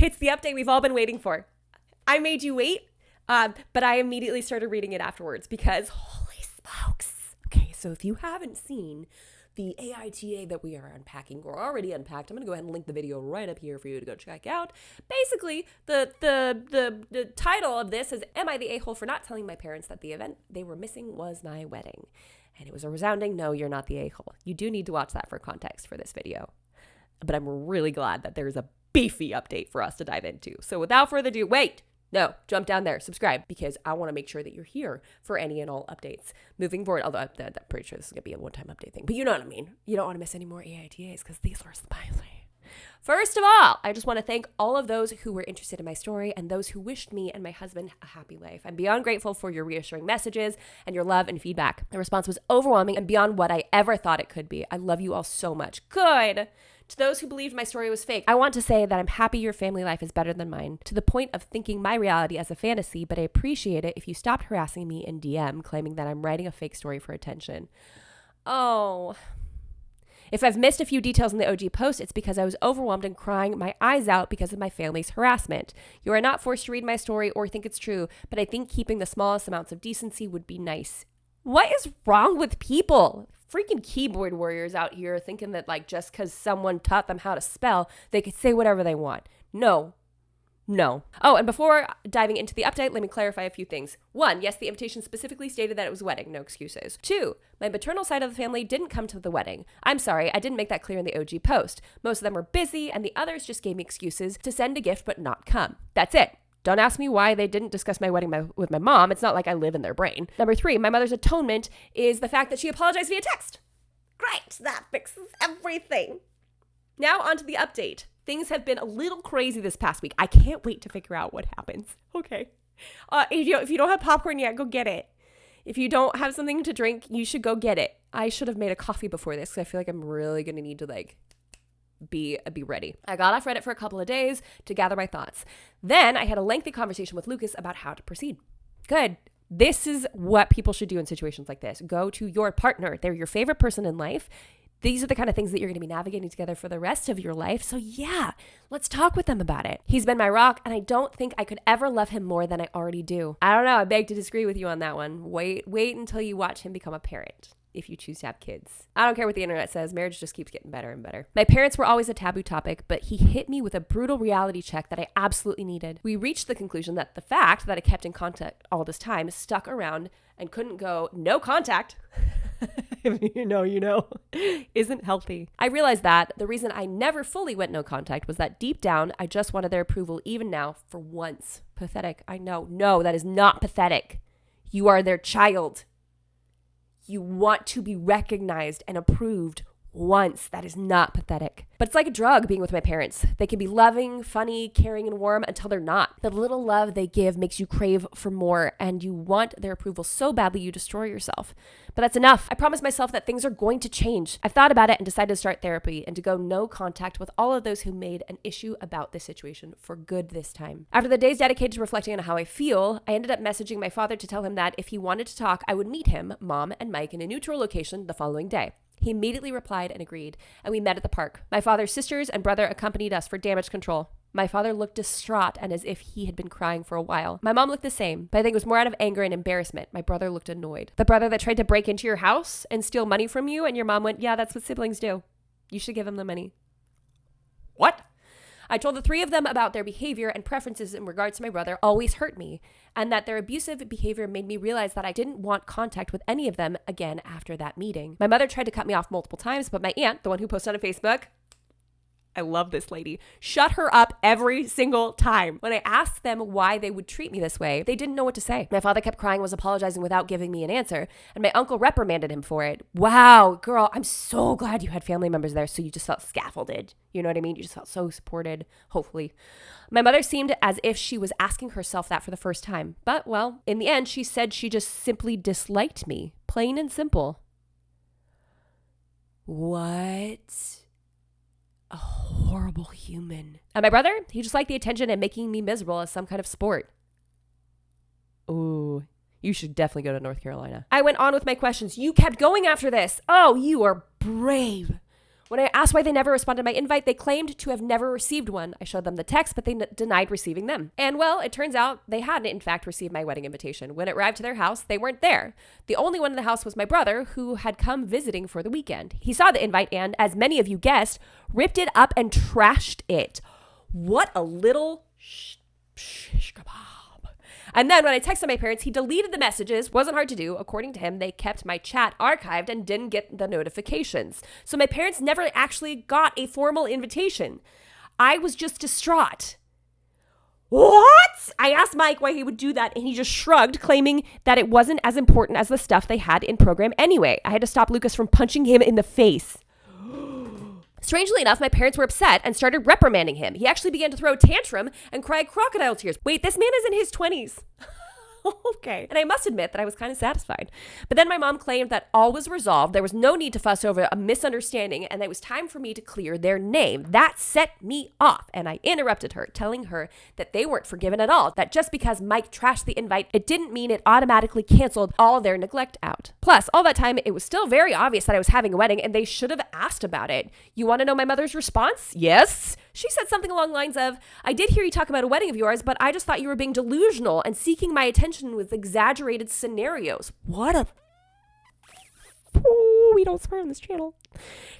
It's the update we've all been waiting for. I made you wait, but I immediately started reading it afterwards because holy smokes. Okay, so if you haven't seen the AITA that we are unpacking or already unpacked, I'm going to go ahead and link the video right up here for you to go check out. Basically, the title of this is, Am I the A-hole for not telling my parents that the event they were missing was my wedding? And it was a resounding, no, you're not the a-hole. You do need to watch that for context for this video. But I'm really glad that there's a beefy update for us to dive into. So without further ado, no, jump down there, subscribe, because I want to make sure that you're here for any and all updates moving forward. Although I'm pretty sure this is going to be a one-time update thing. But you know what I mean. You don't want to miss any more AITAs because these were spicy. First of all, I just want to thank all of those who were interested in my story and those who wished me and my husband a happy life. I'm beyond grateful for your reassuring messages and your love and feedback. The response was overwhelming and beyond what I ever thought it could be. I love you all so much. Good. To those who believed my story was fake, I want to say that I'm happy your family life is better than mine, to the point of thinking my reality as a fantasy, but I appreciate it if you stopped harassing me in DM, claiming that I'm writing a fake story for attention. Oh. If I've missed a few details in the OG post, it's because I was overwhelmed and crying my eyes out because of my family's harassment. You are not forced to read my story or think it's true, but I think keeping the smallest amounts of decency would be nice. What is wrong with people? Freaking keyboard warriors out here thinking that like just because someone taught them how to spell, they could say whatever they want. No. Oh, and before diving into the update, let me clarify a few things. 1, yes, the invitation specifically stated that it was a wedding, no excuses. 2, my maternal side of the family didn't come to the wedding. I'm sorry, I didn't make that clear in the OG post. Most of them were busy, and the others just gave me excuses to send a gift but not come. That's it. Don't ask me why they didn't discuss my wedding with my mom. It's not like I live in their brain. Number 3, my mother's atonement is the fact that she apologized via text. Great, that fixes everything. Now on to the update. Things have been a little crazy this past week. I can't wait to figure out what happens. Okay. If you don't have popcorn yet, go get it. If you don't have something to drink, you should go get it. I should have made a coffee before this because I feel like I'm really going to need to be ready. I got off Reddit for a couple of days to gather my thoughts. Then I had a lengthy conversation with Lucas about how to proceed. Good. This is what people should do in situations like this. Go to your partner. They're your favorite person in life. These are the kind of things that you're going to be navigating together for the rest of your life. So yeah, let's talk with them about it. He's been my rock, and I don't think I could ever love him more than I already do. I don't know. I beg to disagree with you on that one. Wait until you watch him become a parent. If you choose to have kids. I don't care what the internet says. Marriage just keeps getting better and better. My parents were always a taboo topic, but he hit me with a brutal reality check that I absolutely needed. We reached the conclusion that the fact that I kept in contact all this time, stuck around, and couldn't go no contact, if you know, isn't healthy. I realized that the reason I never fully went no contact was that deep down, I just wanted their approval even now for once. Pathetic. I know. No, that is not pathetic. You are their child. You want to be recognized and approved once. That is not pathetic. But it's like a drug being with my parents. They can be loving, funny, caring, and warm until they're not. The little love they give makes you crave for more, and you want their approval so badly you destroy yourself. But that's enough. I promised myself that things are going to change. I've thought about it and decided to start therapy and to go no contact with all of those who made an issue about this situation for good this time. After the days dedicated to reflecting on how I feel, I ended up messaging my father to tell him that if he wanted to talk, I would meet him, Mom, and Mike in a neutral location the following day. He immediately replied and agreed, and we met at the park. My father's sisters and brother accompanied us for damage control. My father looked distraught and as if he had been crying for a while. My mom looked the same, but I think it was more out of anger and embarrassment. My brother looked annoyed. The brother that tried to break into your house and steal money from you, and your mom went, yeah, that's what siblings do. You should give him the money. What? I told the 3 of them about their behavior and preferences in regards to my brother always hurt me, and that their abusive behavior made me realize that I didn't want contact with any of them again after that meeting. My mother tried to cut me off multiple times, but my aunt, the one who posted on Facebook, I love this lady, shut her up every single time. When I asked them why they would treat me this way, they didn't know what to say. My father kept crying, was apologizing without giving me an answer, and my uncle reprimanded him for it. Wow, girl, I'm so glad you had family members there, so you just felt scaffolded. You know what I mean? You just felt so supported, hopefully. My mother seemed as if she was asking herself that for the first time. But, well, in the end, she said she just simply disliked me. Plain and simple. What? A horrible human. And my brother, he just liked the attention and making me miserable as some kind of sport. Ooh, you should definitely go to North Carolina. I went on with my questions. You kept going after this. Oh, you are brave. When I asked why they never responded to my invite, they claimed to have never received one. I showed them the text, but they denied receiving them. And well, it turns out they hadn't in fact received my wedding invitation. When it arrived to their house, they weren't there. The only one in the house was my brother, who had come visiting for the weekend. He saw the invite and, as many of you guessed, ripped it up and trashed it. What a little shish kebab. And then when I texted my parents, he deleted the messages. Wasn't hard to do. According to him, they kept my chat archived and didn't get the notifications. So my parents never actually got a formal invitation. I was just distraught. What? I asked Mike why he would do that, and he just shrugged, claiming that it wasn't as important as the stuff they had in program anyway. I had to stop Lucas from punching him in the face. Strangely enough, my parents were upset and started reprimanding him. He actually began to throw a tantrum and cry crocodile tears. Wait, this man is in his 20s. Okay. And I must admit that I was kind of satisfied. But then my mom claimed that all was resolved. There was no need to fuss over a misunderstanding, and it was time for me to clear their name. That set me off, and I interrupted her, telling her that they weren't forgiven at all, that just because Mike trashed the invite, it didn't mean it automatically canceled all their neglect out. Plus, all that time, it was still very obvious that I was having a wedding, and they should have asked about it. You want to know my mother's response? Yes. She said something along the lines of, I did hear you talk about a wedding of yours, but I just thought you were being delusional and seeking my attention with exaggerated scenarios. What a... Oh, we don't swear on this channel.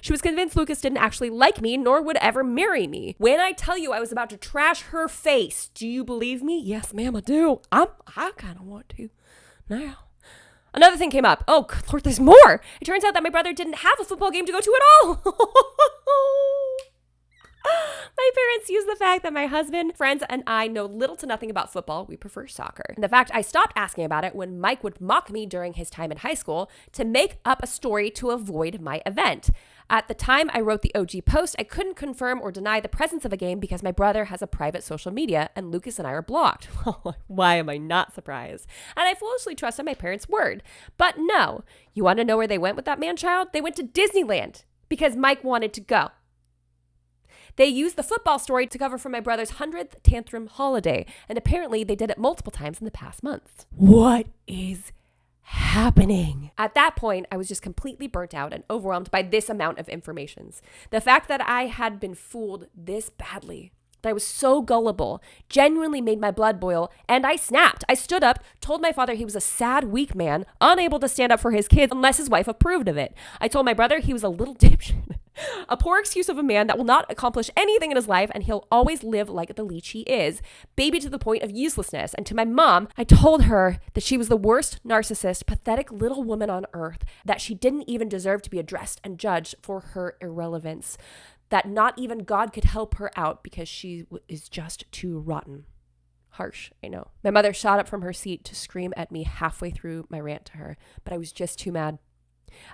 She was convinced Lucas didn't actually like me, nor would ever marry me. When I tell you I was about to trash her face, do you believe me? Yes, ma'am, I do. I kind of want to now. Another thing came up. Oh, good Lord, there's more. It turns out that my brother didn't have a football game to go to at all. My parents used the fact that my husband, friends, and I know little to nothing about football. We prefer soccer. And the fact I stopped asking about it when Mike would mock me during his time in high school to make up a story to avoid my event. At the time I wrote the OG post, I couldn't confirm or deny the presence of a game because my brother has a private social media and Lucas and I are blocked. Why am I not surprised? And I foolishly trusted my parents' word. But no, you want to know where they went with that man-child? They went to Disneyland because Mike wanted to go. They used the football story to cover for my brother's 100th tantrum holiday, and apparently they did it multiple times in the past months. What is happening? At that point, I was just completely burnt out and overwhelmed by this amount of information. The fact that I had been fooled this badly, that I was so gullible, genuinely made my blood boil, and I snapped. I stood up, told my father he was a sad, weak man, unable to stand up for his kids unless his wife approved of it. I told my brother he was a little dipshit. A poor excuse of a man that will not accomplish anything in his life, and he'll always live like the leech he is, baby to the point of uselessness. And to my mom, I told her that she was the worst narcissist, pathetic little woman on earth, that she didn't even deserve to be addressed and judged for her irrelevance, that not even God could help her out because she is just too rotten. Harsh, I know. My mother shot up from her seat to scream at me halfway through my rant to her, but I was just too mad.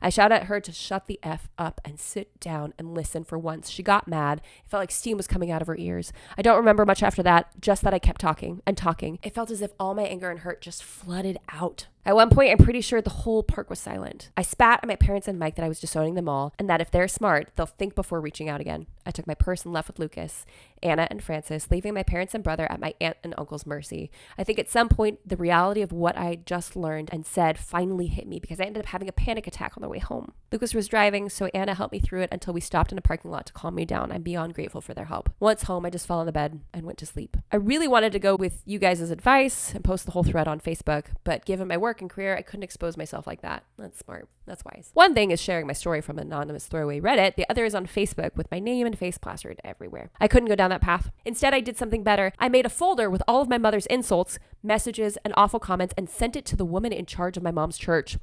I shouted at her to shut the F up and sit down and listen for once. She got mad. It felt like steam was coming out of her ears. I don't remember much after that, just that I kept talking and talking. It felt as if all my anger and hurt just flooded out. At one point, I'm pretty sure the whole park was silent. I spat at my parents and Mike that I was disowning them all, and that if they're smart, they'll think before reaching out again. I took my purse and left with Lucas, Anna, and Francis, leaving my parents and brother at my aunt and uncle's mercy. I think at some point, the reality of what I just learned and said finally hit me because I ended up having a panic attack on the way home. Lucas was driving, so Anna helped me through it until we stopped in a parking lot to calm me down. I'm beyond grateful for their help. Once home, I just fell on the bed and went to sleep. I really wanted to go with you guys' advice and post the whole thread on Facebook, but given my work and career, I couldn't expose myself like that. That's smart. That's wise. One thing is sharing my story from anonymous throwaway Reddit. The other is on Facebook with my name and face plastered everywhere. I couldn't go down that path. Instead, I did something better. I made a folder with all of my mother's insults, messages, and awful comments and sent it to the woman in charge of my mom's church.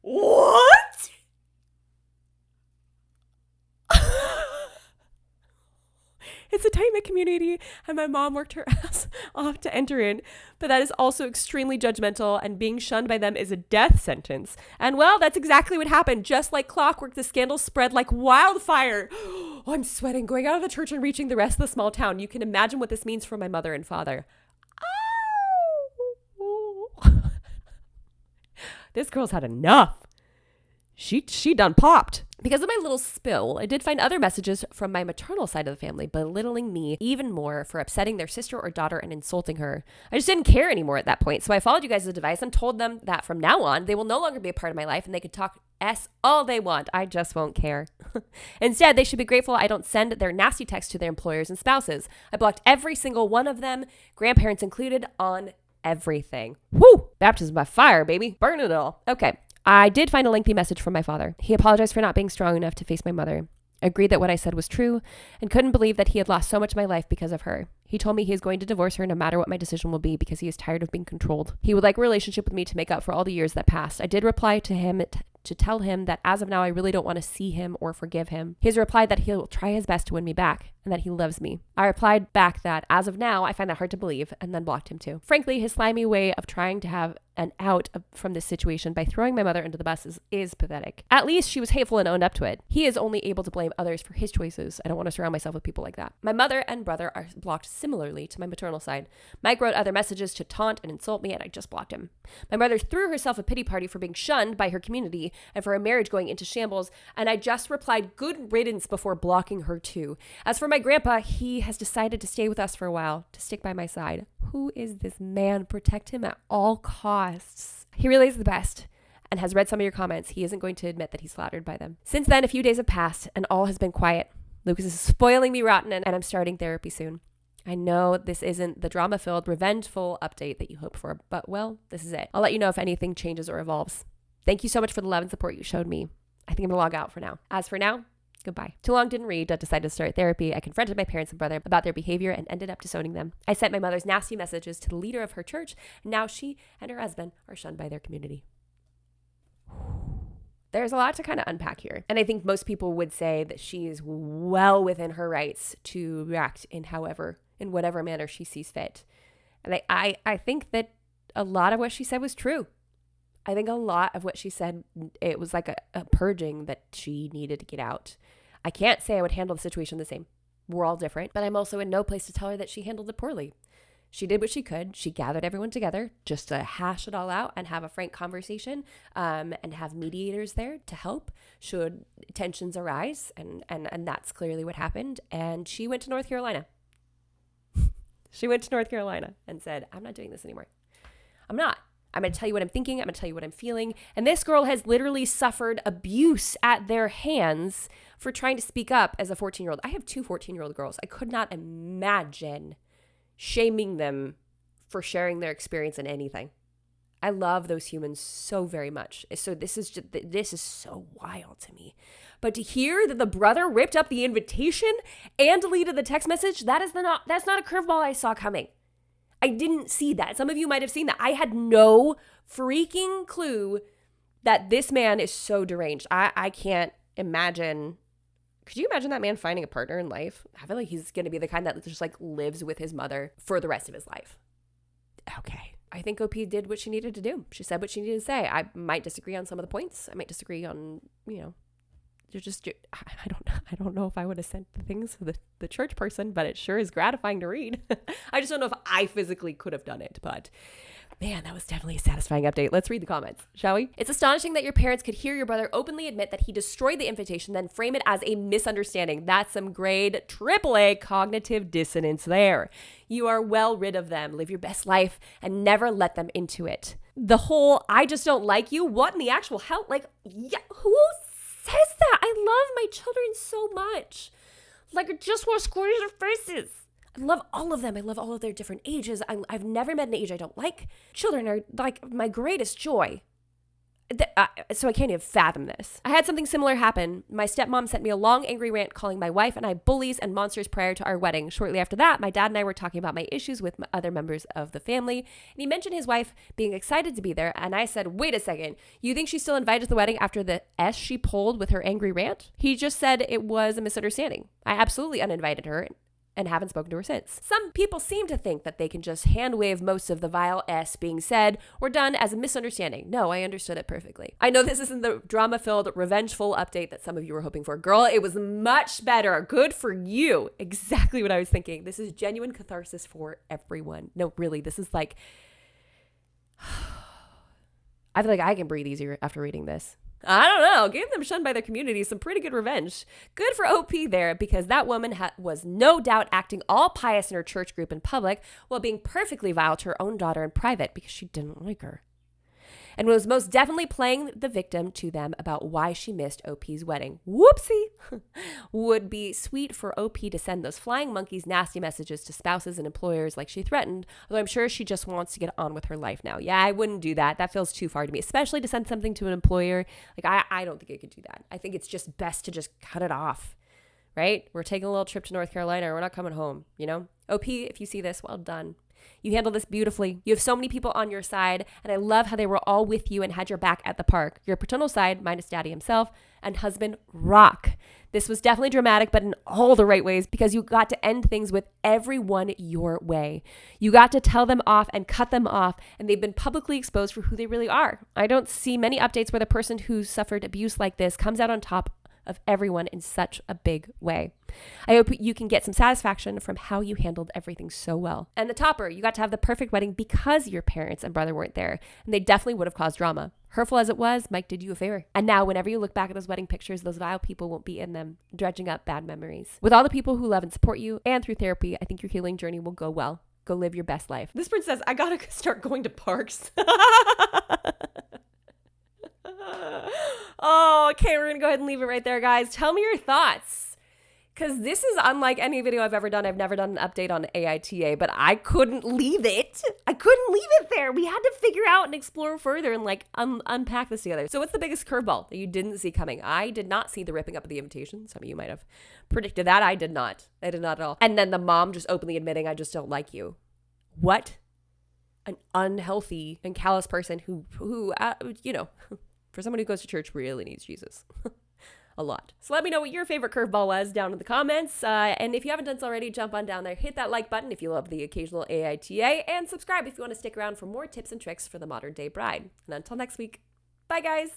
What? It's a tight-knit community, and my mom worked her ass off to enter in, but that is also extremely judgmental, and being shunned by them is a death sentence. And well, that's exactly what happened. Just like clockwork, the scandal spread like wildfire. Oh, I'm sweating. Going out of the church and reaching the rest of the small town. You can imagine what this means for my mother and father. Oh. This girl's had enough. She done popped. Because of my little spill, I did find other messages from my maternal side of the family belittling me even more for upsetting their sister or daughter and insulting her. I just didn't care anymore at that point, so I followed you guys' advice and told them that from now on, they will no longer be a part of my life and they could talk S all they want. I just won't care. Instead, they should be grateful I don't send their nasty texts to their employers and spouses. I blocked every single one of them, grandparents included, on everything. Woo! Baptism by fire, baby. Burn it all. Okay. I did find a lengthy message from my father. He apologized for not being strong enough to face my mother, agreed that what I said was true, and couldn't believe that he had lost so much of my life because of her. He told me he is going to divorce her no matter what my decision will be because he is tired of being controlled. He would like a relationship with me to make up for all the years that passed. I did reply to him to tell him that as of now, I really don't want to see him or forgive him. He has replied that he'll try his best to win me back and that he loves me. I replied back that as of now, I find that hard to believe, and then blocked him too. Frankly, his slimy way of trying to have an out from this situation by throwing my mother into the bus is pathetic. At least she was hateful and owned up to it. He is only able to blame others for his choices. I don't want to surround myself with people like that. My mother and brother are blocked similarly to my maternal side. Mike wrote other messages to taunt and insult me, and I just blocked him. My mother threw herself a pity party for being shunned by her community and for a marriage going into shambles, and I just replied good riddance before blocking her too. As for my grandpa, he has decided to stay with us for a while, to stick by my side. Who is this man? Protect him at all costs. He really is the best and has read some of your comments. He isn't going to admit that he's flattered by them. Since then, a few days have passed and all has been quiet. Lucas is spoiling me rotten and I'm starting therapy soon. I know this isn't the drama-filled, revengeful update that you hope for, but well, this is it. I'll let you know if anything changes or evolves. Thank you so much for the love and support you showed me. I think I'm gonna log out for now. As for now, goodbye. Too long didn't read. I decided to start therapy. I confronted my parents and brother about their behavior and ended up disowning them. I sent my mother's nasty messages to the leader of her church. And now she and her husband are shunned by their community. There's a lot to kind of unpack here. And I think most people would say that she is well within her rights to react in whatever manner she sees fit. And I think that a lot of what she said was true. I think a lot of what she said, it was like a purging that she needed to get out. I can't say I would handle the situation the same. We're all different, but I'm also in no place to tell her that she handled it poorly. She did what she could. She gathered everyone together just to hash it all out and have a frank conversation, and have mediators there to help should tensions arise. And that's clearly what happened. And she went to North Carolina. She went to North Carolina and said, I'm not doing this anymore. I'm not. I'm going to tell you what I'm thinking. I'm going to tell you what I'm feeling. And this girl has literally suffered abuse at their hands for trying to speak up as a 14-year-old. I have two 14-year-old girls. I could not imagine shaming them for sharing their experience in anything. I love those humans so very much. So this is so wild to me. But to hear that the brother ripped up the invitation and deleted the text message, that's not a curveball I saw coming. I didn't see that. Some of you might have seen that. I had no freaking clue that this man is so deranged. I can't imagine. Could you imagine that man finding a partner in life? I feel like he's going to be the kind that just like lives with his mother for the rest of his life. Okay. I think OP did what she needed to do. She said what she needed to say. I might disagree on some of the points. I might disagree on, I don't know if I would have sent the things to the church person, but it sure is gratifying to read. I just don't know if I physically could have done it, but man, that was definitely a satisfying update. Let's read the comments, shall we? It's astonishing that your parents could hear your brother openly admit that he destroyed the invitation, then frame it as a misunderstanding. That's some grade AAA cognitive dissonance there. You are well rid of them. Live your best life and never let them into it. The whole, I just don't like you. What in the actual hell? Like, yeah, who says that? I love my children so much. Like, I just want to squeeze their faces. I love all of them. I love all of their different ages. I've never met an age I don't like. Children are like my greatest joy. So I can't even fathom this. I had something similar happen. My stepmom sent me a long, angry rant calling my wife and I bullies and monsters prior to our wedding. Shortly after that, my dad and I were talking about my issues with other members of the family. And he mentioned his wife being excited to be there. And I said, wait a second. You think she's still invited to the wedding after the S she pulled with her angry rant? He just said it was a misunderstanding. I absolutely uninvited her and haven't spoken to her since. Some people seem to think that they can just hand wave most of the vile S being said or done as a misunderstanding. No, I understood it perfectly. I know this isn't the drama-filled, revengeful update that some of you were hoping for. Girl, it was much better. Good for you. Exactly what I was thinking. This is genuine catharsis for everyone. No, really, this is like, I feel like I can breathe easier after reading this. I don't know, gave them shunned by their community some pretty good revenge. Good for OP there, because that woman was no doubt acting all pious in her church group in public while being perfectly vile to her own daughter in private because she didn't like her. and was most definitely playing the victim to them about why she missed OP's wedding. Whoopsie! Would be sweet for OP to send those flying monkeys nasty messages to spouses and employers like she threatened, although I'm sure she just wants to get on with her life now. Yeah, I wouldn't do that. That feels too far to me, especially to send something to an employer. Like, I don't think I could do that. I think it's just best to just cut it off, right? We're taking a little trip to North Carolina. We're not coming home, you know? OP, if you see this, well done. You handled this beautifully. You have so many people on your side, and I love how they were all with you and had your back at the park. Your paternal side, minus daddy himself, and husband rock. This was definitely dramatic, but in all the right ways, because you got to end things with everyone your way. You got to tell them off and cut them off, and they've been publicly exposed for who they really are. I don't see many updates where the person who suffered abuse like this comes out on top of everyone in such a big way. I hope you can get some satisfaction from how you handled everything so well. And the topper, you got to have the perfect wedding because your parents and brother weren't there, and they definitely would have caused drama. Hurtful as it was, Mike did you a favor. And now whenever you look back at those wedding pictures, those vile people won't be in them, dredging up bad memories. With all the people who love and support you, and through therapy, I think your healing journey will go well. Go live your best life. This prince says, I gotta start going to parks. Oh, okay, we're gonna go ahead and leave it right there, guys. Tell me your thoughts, because this is unlike any video I've ever done. I've never done an update on AITA, but I couldn't leave it. I couldn't leave it there. We had to figure out and explore further and like unpack this together. So what's the biggest curveball that you didn't see coming? I did not see the ripping up of the invitation. Some of you might have predicted that. I did not. I did not at all. And then the mom just openly admitting, I just don't like you. What? An unhealthy and callous person who you know, for someone who goes to church really needs Jesus. A lot. So let me know what your favorite curveball was down in the comments. And if you haven't done so already, jump on down there, hit that like button if you love the occasional AITA, and subscribe if you want to stick around for more tips and tricks for the modern day bride. And until next week, bye guys.